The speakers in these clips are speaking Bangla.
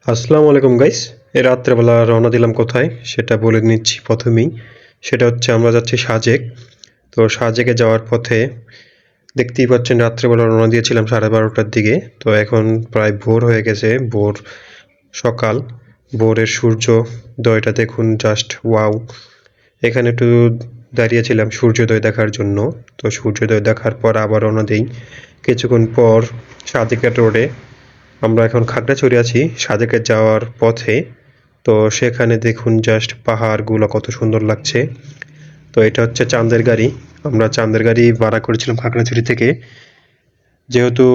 আসসালামু আলাইকুম গাইস। এই রাত্রেবেলা রওনা দিলাম কোথায় সেটা বলে নিচ্ছি প্রথমেই। সেটা হচ্ছে আমরা যাচ্ছি সাজেক। তো সাজেকে যাওয়ার পথে দেখতেই পাচ্ছেন রাত্রেবেলা রওনা দিয়েছিলাম 12:30টার দিকে। তো এখন প্রায় ভোর হয়ে গেছে, ভোর সকাল। ভোরের সূর্যোদয়টা দেখুন, জাস্ট ওয়াও! এখানে একটু দাঁড়িয়েছিলাম সূর্যোদয় দেখার জন্য। তো সূর্যোদয় দেখার পর আবার রওনা দেই। কিছুক্ষণ পর সাজেকের রোডে আমরা এখন খাগড়াছড়ি আছি সাজেকে যাওয়ার পথে। তো সেখানে দেখুন জাস্ট পাহাড়গুলো কত সুন্দর লাগছে। তো এটা হচ্ছে চাঁদের গাড়ি। আমরা চাঁদের গাড়ি ভাড়া করেছিলাম খাগড়াছড়ি থেকে। যেহেতু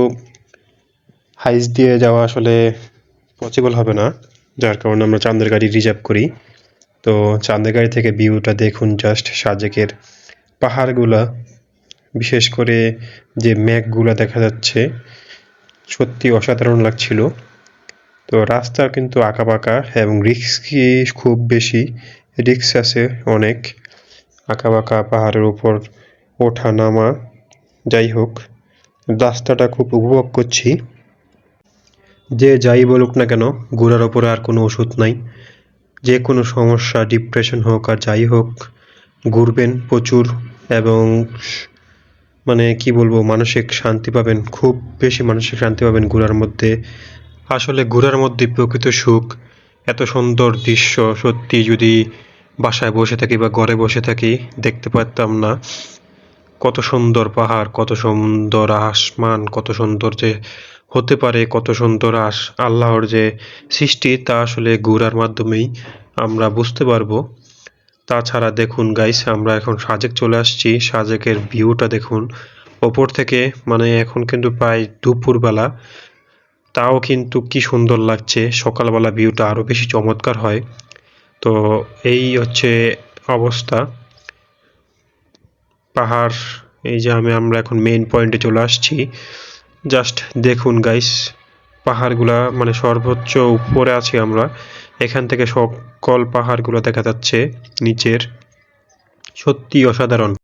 হাইস দিয়ে যাওয়া আসলে পসিবল হবে না, যার কারণে আমরা চাঁদের গাড়ি রিজার্ভ করি। তো চাঁদের গাড়ি থেকে ভিউটা দেখুন, জাস্ট সাজেকের পাহাড়গুলা, বিশেষ করে যে মেঘগুলা দেখা যাচ্ছে, সত্যি অসাধারণ লাগছিল। তো রাস্তা কিন্তু আঁকাবাঁকা এবং রিস্কি, খুব বেশি রিস্ক আছে অনেক। আঁকাবাঁকা পাহাড়ের উপর ওঠা নামা, যাই হোক রাস্তাটা খুব উপভোগ করছি। যে যাই বলুক না কেন, ঘোরার ওপরে আর কোনো ওষুধ নাই। যে কোনো সমস্যা, ডিপ্রেশন হোক আর যাই হোক, ঘুরবেন প্রচুর এবং মানে কি বলবো, মানসিক শান্তি পাবেন, খুব বেশি মানসিক শান্তি পাবেন ঘোরার মধ্যে। আসলে ঘোরার মধ্যে প্রকৃত সুখ। এত সুন্দর দৃশ্য সত্যি যদি বাসায় বসে থাকি বা ঘরে বসে থাকি দেখতে পারতাম না। কত সুন্দর পাহাড়, কত সুন্দর আসমান, কত সুন্দর যে হতে পারে, কত সুন্দর আল্লাহর যে সৃষ্টি, তা আসলে ঘোরার মাধ্যমেই আমরা বুঝতে পারবো। তাছাড়া দেখুন গাইস, আমরা এখন সাজেক চলে আসছি। সাজেকের ভিউটা দেখুন ওপর থেকে, মানে এখন কিন্তু প্রায় দুপুরবেলা, তাও কিন্তু কি সুন্দর লাগছে। সকালবেলা ভিউটা আরো বেশি চমৎকার হয়। তো এই হচ্ছে অবস্থা পাহাড়। এই যে আমরা এখন মেইন পয়েন্টে চলে আসছি। জাস্ট দেখুন গাইস, পাহাড়গুলা মানে সর্বোচ্চ উপরে আছি আমরা। এখান থেকে সকল পাহাড়গুলো দেখা যাচ্ছে নিচের। সত্যি অসাধারণ।